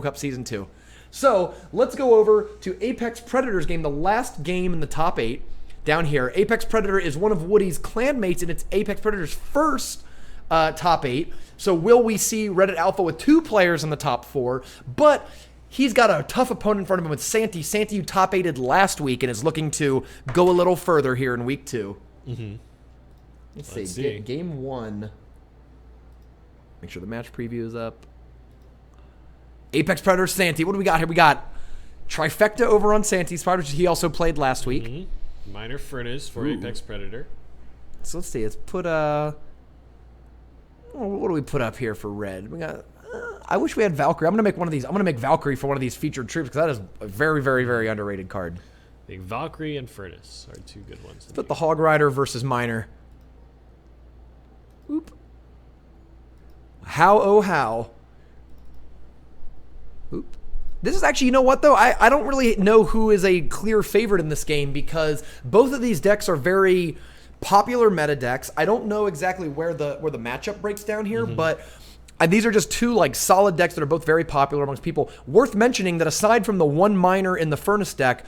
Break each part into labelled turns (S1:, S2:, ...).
S1: Cup Season 2. So let's go over to Apex Predator's game, the last game in the top 8 down here. Apex Predator is one of Woody's clanmates, and it's Apex Predator's first top 8. So will we see Reddit Alpha with 2 players in the top 4? But he's got a tough opponent in front of him with Santi. Santi, who top 8'd last week and is looking to go a little further here in week 2. Let's see. Game 1. Make sure the match preview is up. Apex Predator Santi. What do we got here? We got Trifecta over on Santi's part, which he also played last week.
S2: Minor Furnace for Apex Predator.
S1: So let's see. Let's put what do we put up here for red? We got. I wish we had Valkyrie. I'm gonna make one of these. I'm gonna make Valkyrie for one of these featured troops because that is a very, very, very underrated card.
S2: I think Valkyrie and Furnace are 2 good ones.
S1: Let's put the Hog Rider versus Miner. Oop. How oh how. Oop. This is actually, you know what though? I don't really know who is a clear favorite in this game because both of these decks are very popular meta decks. I don't know exactly where the matchup breaks down here, but these are just 2 like solid decks that are both very popular amongst people. Worth mentioning that aside from the 1 Miner in the Furnace deck,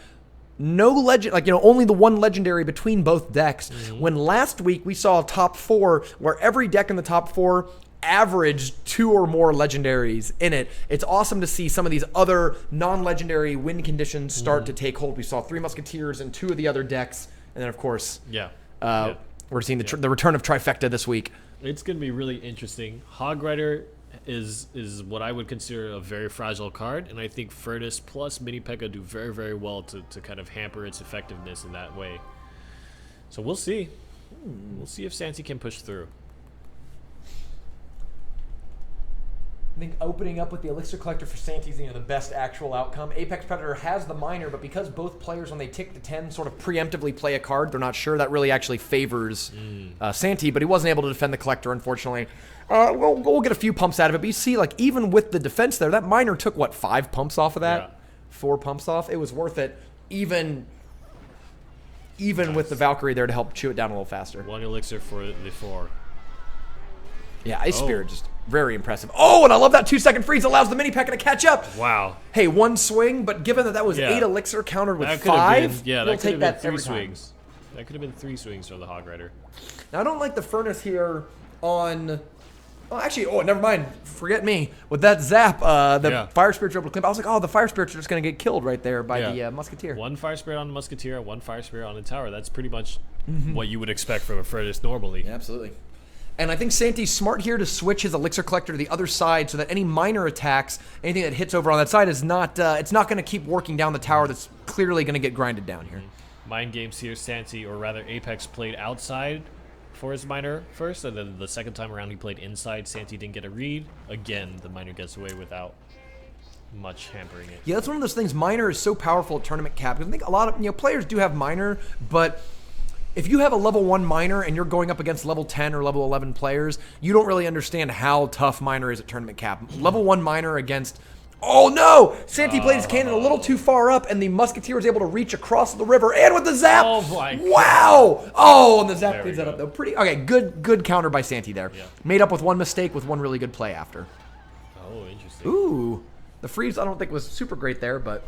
S1: no legend, like, you know, only the 1 legendary between both decks. When last week we saw a top 4 where every deck in the top 4 averaged 2 or more legendaries in it. It's awesome to see some of these other non-legendary win conditions start to take hold. We saw 3 Musketeers and 2 of the other decks, and then of course, we're seeing the return of Trifecta this week.
S2: It's going to be really interesting. Hog Rider is what I would consider a very fragile card, and I think Furnace plus Mini P.E.K.K.A do very, very well to kind of hamper its effectiveness in that way. So we'll see. We'll see if Santi can push through.
S1: I think opening up with the Elixir Collector for Santi is the best actual outcome. Apex Predator has the Miner, but because both players, when they tick to 10, sort of preemptively play a card, they're not sure. That really actually favors Santi, but he wasn't able to defend the Collector, unfortunately. We'll get a few pumps out of it, but you see, like, even with the defense there, that Miner took, what, 5 pumps off of that? 4 pumps off? It was worth it, even with the Valkyrie there to help chew it down a little faster.
S2: 1 Elixir for the 4.
S1: Yeah, Ice Spirit just very impressive. Oh, and I love that 2-second freeze allows the Mini P.E.K.K.A to catch up.
S2: Wow.
S1: Hey, 1 swing, but given that was 8 Elixir countered with 5, we'll take that every
S2: 3 swings. That could have been 3 swings for the Hog Rider.
S1: Now, I don't like the Furnace here on... Oh, actually, never mind. Forget me. With that zap, the Fire Spirits were able to clip. I was like, oh, the Fire Spirits are just going to get killed right there by the Musketeer.
S2: 1 Fire Spirit on the Musketeer, 1 Fire Spirit on the tower. That's pretty much what you would expect from a Furnace normally.
S1: Yeah, absolutely. And I think Santi's smart here to switch his Elixir Collector to the other side so that any Miner attacks, anything that hits over on that side is not, it's not going to keep working down the tower that's clearly going to get grinded down here.
S2: Mind games here, Santi, or rather Apex played outside for his Miner first, and then the second time around he played inside. Santi didn't get a read. Again, the Miner gets away without much hampering it.
S1: Yeah, that's one of those things. Miner is so powerful at tournament cap. Because I think a lot of players do have Miner, but if you have a level 1 Miner and you're going up against level 10 or level 11 players, you don't really understand how tough Miner is at tournament cap. Level 1 Miner against... Oh no! Santi played his cannon a little too far up, and the Musketeer was able to reach across the river, and with the zap!
S2: Oh my God.
S1: Wow! Oh, and the zap cleans that up though. Pretty okay. Good counter by Santi there. Yeah. Made up with 1 mistake with 1 really good play after.
S2: Oh, interesting.
S1: Ooh, the freeze I don't think was super great there, but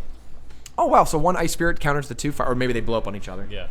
S1: oh wow! So 1 Ice Spirit counters the 2 fire, or maybe they blow up on each other.
S2: Yeah.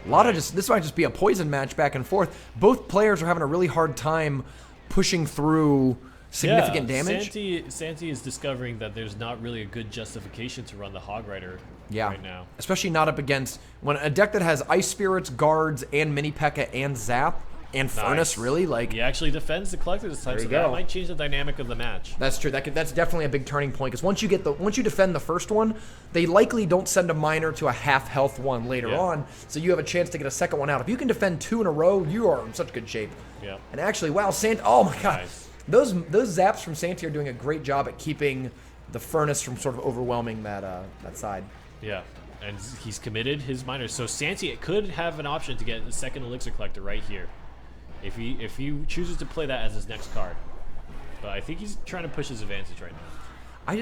S1: A lot of this might just be a poison match back and forth. Both players are having a really hard time pushing through significant damage.
S2: Santi is discovering that there's not really a good justification to run the Hog Rider right now.
S1: Especially not up against when a deck that has Ice Spirits, Guards, and Mini P.E.K.K.A and Zap and Furnace, really, like
S2: he actually defends the Collector this time, so that might change the dynamic of the match.
S1: That's true. That's definitely a big turning point because once you defend the first one, they likely don't send a Miner to a half health one later on, so you have a chance to get a second one out. If you can defend 2 in a row, you are in such good shape.
S2: Yeah.
S1: And actually, wow, Santi! Oh my God, those zaps from Santi are doing a great job at keeping the Furnace from sort of overwhelming that side.
S2: Yeah. And he's committed his Miner, so Santi could have an option to get the second Elixir Collector right here. If he chooses to play that as his next card. But I think he's trying to push his advantage right now.
S1: I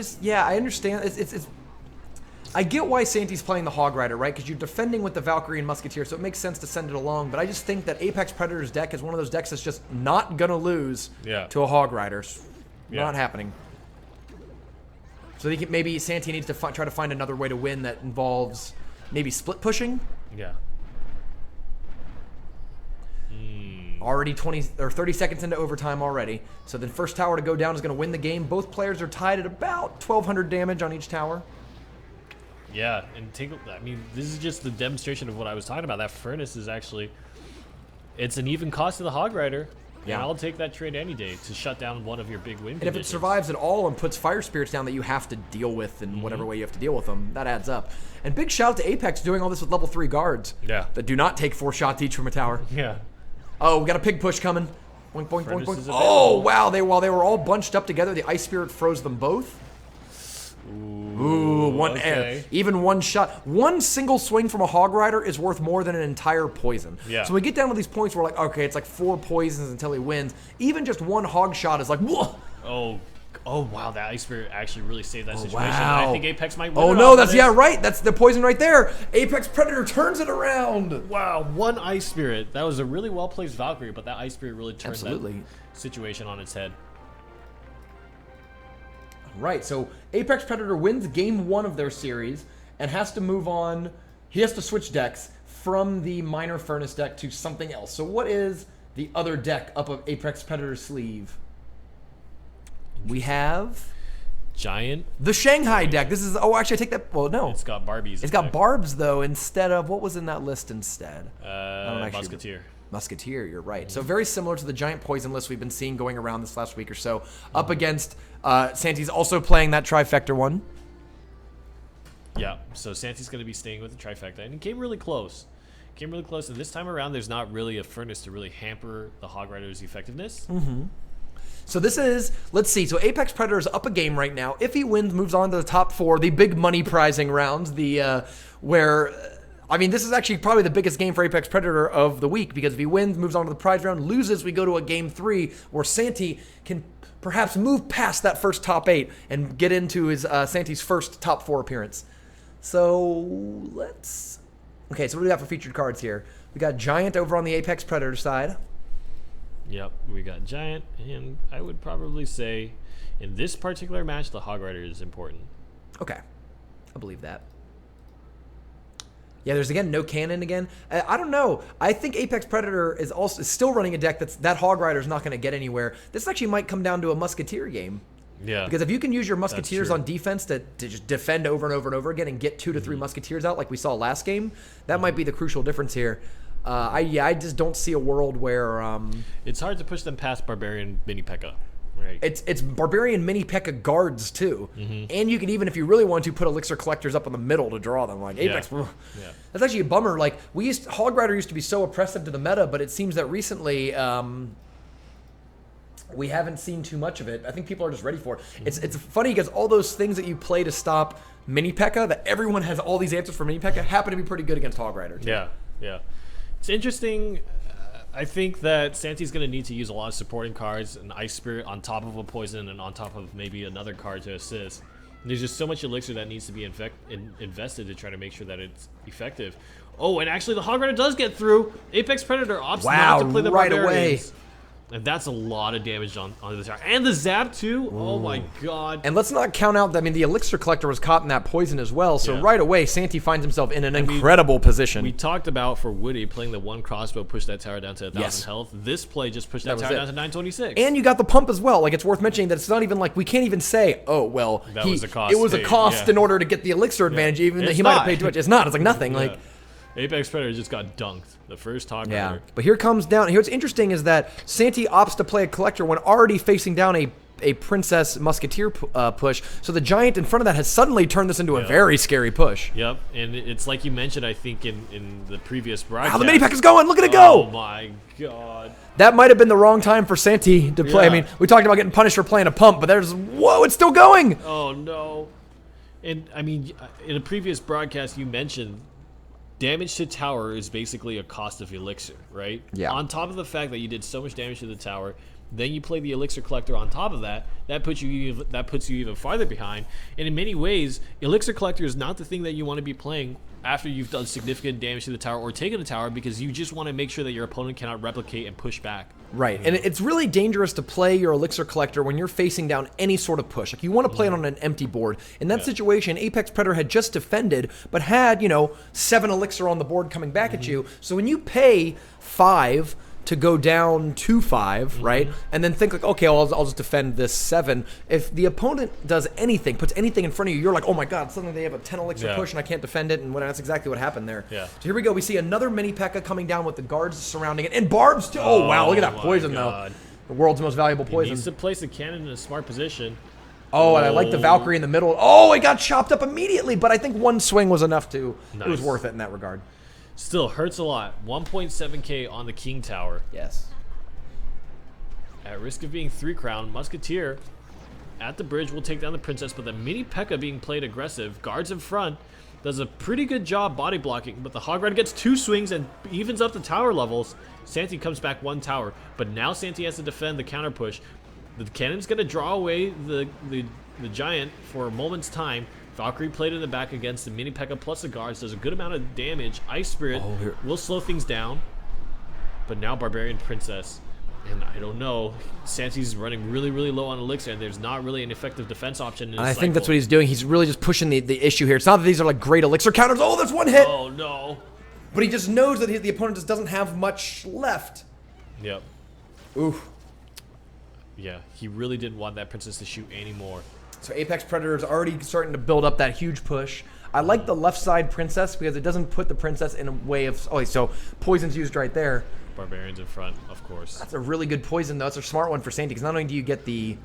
S1: understand. It's I get why Santi's playing the Hog Rider, right? Because you're defending with the Valkyrie and Musketeer, so it makes sense to send it along. But I just think that Apex Predator's deck is one of those decks that's just not going to lose to a Hog Rider. Not happening. So I think maybe Santi needs to try to find another way to win that involves maybe split pushing.
S2: Yeah.
S1: Already 20 or 30 seconds into overtime already. So the first tower to go down is going to win the game. Both players are tied at about 1,200 damage on each tower.
S2: Yeah, and I mean, this is just the demonstration of what I was talking about. That Furnace is actually, it's an even cost to the Hog Rider. Yeah. And I'll take that trade any day to shut down one of your big win conditions.
S1: And if it survives at all and puts Fire Spirits down that you have to deal with in whatever way you have to deal with them, that adds up. And big shout out to Apex doing all this with level 3 guards.
S2: Yeah.
S1: That do not take 4 shots each from a tower.
S2: Yeah.
S1: Oh, we got a pig push coming. Boink, boink, boink, boink. Oh, wow. While they were all bunched up together, the Ice Spirit froze them both. Ooh, even one shot. One single swing from a Hog Rider is worth more than an entire poison.
S2: Yeah.
S1: So we get down to these points where we're like, okay, it's like 4 poisons until he wins. Even just one hog shot is like, whoa.
S2: Oh wow, that Ice Spirit actually really saved that situation.
S1: Wow.
S2: I think Apex might win.
S1: Oh no, that's right. That's the poison right there. Apex Predator turns it around.
S2: Wow, one Ice Spirit. That was a really well placed Valkyrie, but that Ice Spirit really turned that situation on its head.
S1: Right, so Apex Predator wins game 1 of their series and has to move on. He has to switch decks from the Minor Furnace deck to something else. So what is the other deck up of Apex Predator's sleeve? We have
S2: Giant.
S1: The Shanghai deck. This is, oh, actually I take that, well, no.
S2: It's got Barbies.
S1: It's got Barbs, though, instead of, what was in that list instead?
S2: Musketeer.
S1: Musketeer, you're right. So very similar to the giant poison list we've been seeing going around this last week or so. Up against, Santi's also playing that trifecta one.
S2: Yeah, so Santi's going to be staying with the trifecta, and it came really close. And this time around, there's not really a Furnace to really hamper the Hog Rider's effectiveness.
S1: So this is, let's see, so Apex Predator is up a game right now. If he wins, moves on to the top 4, the big money prizing rounds, I mean, this is actually probably the biggest game for Apex Predator of the week, because if he wins, moves on to the prize round, loses, we go to a game 3 where Santi can perhaps move past that first top 8 and get into his Santi's first top 4 appearance. So okay, so what do we got for featured cards here? We got Giant over on the Apex Predator side.
S2: Yep, we got Giant, and I would probably say in this particular match, the Hog Rider is important.
S1: Okay, I believe that. Yeah, there's again no cannon again. I don't know. I think Apex Predator is still running a deck that Hog Rider is not going to get anywhere. This actually might come down to a Musketeer game.
S2: Yeah.
S1: Because if you can use your Musketeers on defense to just defend over and over and over again and get 2 to 3 Musketeers out like we saw last game, that might be the crucial difference here. I just don't see a world where
S2: it's hard to push them past Barbarian Mini P.E.K.K.A. Right.
S1: It's Barbarian Mini P.E.K.K.A. guards too, and you can even, if you really want to, put Elixir Collectors up in the middle to draw them. Like Apex, that's actually a bummer. Like Hog Rider used to be so oppressive to the meta, but it seems that recently we haven't seen too much of it. I think people are just ready for it. It's funny because all those things that you play to stop Mini P.E.K.K.A. that everyone has all these answers for Mini P.E.K.K.A. happen to be pretty good against Hog Rider too.
S2: Yeah. It's interesting. I think that Santi's going to need to use a lot of supporting cards, an Ice Spirit on top of a Poison and on top of maybe another card to assist. And there's just so much Elixir that needs to be invested to try to make sure that it's effective. Oh, and actually the Hog Rider does get through. Apex Predator opts not to play the Barbarians. And that's a lot of damage on the tower. And the Zap, too. Ooh. Oh, my God.
S1: And let's not count out, I mean, the Elixir Collector was caught in that poison as well. So right away, Santi finds himself in an incredible position.
S2: We talked about, for Woody, playing the one crossbow, push that tower down to 1,000 health. This play just pushed that tower down to 926.
S1: And you got the pump as well. Like, it's worth mentioning that it's not even like, we can't even say, oh, well,
S2: it was a
S1: cost in order to get the Elixir advantage, even though he might have paid too much. It's not. It's like nothing. Like,
S2: Apex Predator just got dunked. The first Hog Rider.
S1: Yeah, but here comes down. Here what's interesting is that Santi opts to play a Collector when already facing down a Princess Musketeer push. So the Giant in front of that has suddenly turned this into a very scary push.
S2: Yep, and it's like you mentioned, I think, in the previous broadcast.
S1: Wow, the Mini P.E.K.K.A. is going. Look at it go.
S2: Oh, my God.
S1: That might have been the wrong time for Santi to play. I mean, we talked about getting punished for playing a pump, but whoa, it's still going.
S2: Oh, no. And, I mean, in a previous broadcast, you mentioned damage to tower is basically a cost of Elixir, right?
S1: Yeah.
S2: On top of the fact that you did so much damage to the tower, Then you play the Elixir Collector on top of that. That puts you even farther behind. And in many ways, Elixir Collector is not the thing that you want to be playing after you've done significant damage to the tower or taken a tower, because you just want to make sure that your opponent cannot replicate and push back.
S1: Right, and it's really dangerous to play your Elixir Collector when you're facing down any sort of push. Like, you want to play it on an empty board. In that situation, Apex Predator had just defended, but had, 7 Elixir on the board coming back at you. So when you pay 5 to go down to 5, right, and then think like, okay, I'll just defend this 7. If the opponent does anything, puts anything in front of you, you're like, oh my god, suddenly they have a 10 Elixir push and I can't defend it, and that's exactly what happened there. So here we go. We see another mini P.E.K.K.A coming down with the guards surrounding it, and barbs too. Oh wow, look at that poison though. The world's most valuable poison.
S2: He needs to place the cannon in a smart position.
S1: Oh, and I like the Valkyrie in the middle. Oh, it got chopped up immediately, but I think one swing was enough to, it was worth it in that regard.
S2: Still hurts a lot. 1.7k on the King Tower.
S1: Yes.
S2: At risk of being 3 crown, Musketeer at the bridge will take down the Princess, but the mini P.E.K.K.A being played aggressive. Guards in front, does a pretty good job body blocking, but the Hog Rider gets 2 swings and evens up the tower levels. Santi comes back 1 tower, but now Santi has to defend the counter push. The cannon's going to draw away the giant for a moment's time. Valkyrie played in the back against the mini P.E.K.K.A plus the guards, does a good amount of damage. Ice Spirit will slow things down, but now Barbarian Princess. And I don't know, Santi's running really, really low on Elixir, and there's not really an effective defense option in his
S1: I think that's what he's doing. He's really just pushing the issue here. It's not that these are like great Elixir counters. Oh, there's 1 hit!
S2: Oh, no.
S1: But he just knows that the opponent just doesn't have much left.
S2: Yep.
S1: Oof.
S2: Yeah, he really didn't want that Princess to shoot anymore.
S1: So Apex Predator is already starting to build up that huge push. I like the left side Princess because it doesn't put the Princess in a way of... Oh, so poison's used right there.
S2: Barbarians in front, of course.
S1: That's a really good poison, though. That's a smart one for Santi, because not only do you get the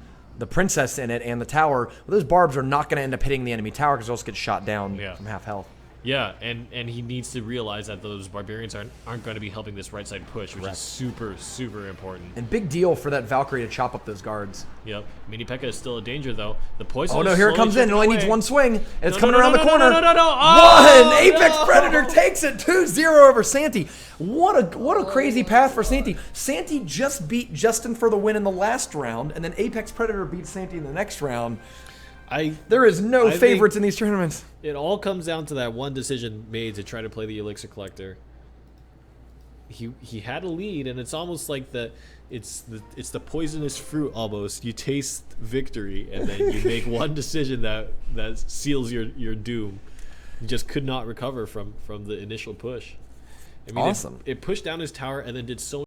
S1: Princess in it and the tower, well, those barbs are not going to end up hitting the enemy tower because they'll just get shot down from half health.
S2: Yeah, and he needs to realize that those Barbarians aren't going to be helping this right side push, which is super, super important.
S1: And big deal for that Valkyrie to chop up those guards.
S2: Yep. Mini P.E.K.K.A is still a danger, though. The poison.
S1: Oh no, here it comes in. It only needs 1 swing. And it's coming around the corner.
S2: No. Oh!
S1: 1! Apex Predator takes it 2-0 over Santi. What a crazy path for Santi. Santi just beat Justin for the win in the last round, and then Apex Predator beat Santi in the next round. There is no favorites in these tournaments.
S2: It all comes down to that one decision made to try to play the Elixir Collector. He had a lead, and it's almost like it's the poisonous fruit almost. You taste victory, and then you make one decision that seals your doom. You just could not recover from the initial push. I mean,
S1: awesome.
S2: It pushed down his tower and then did so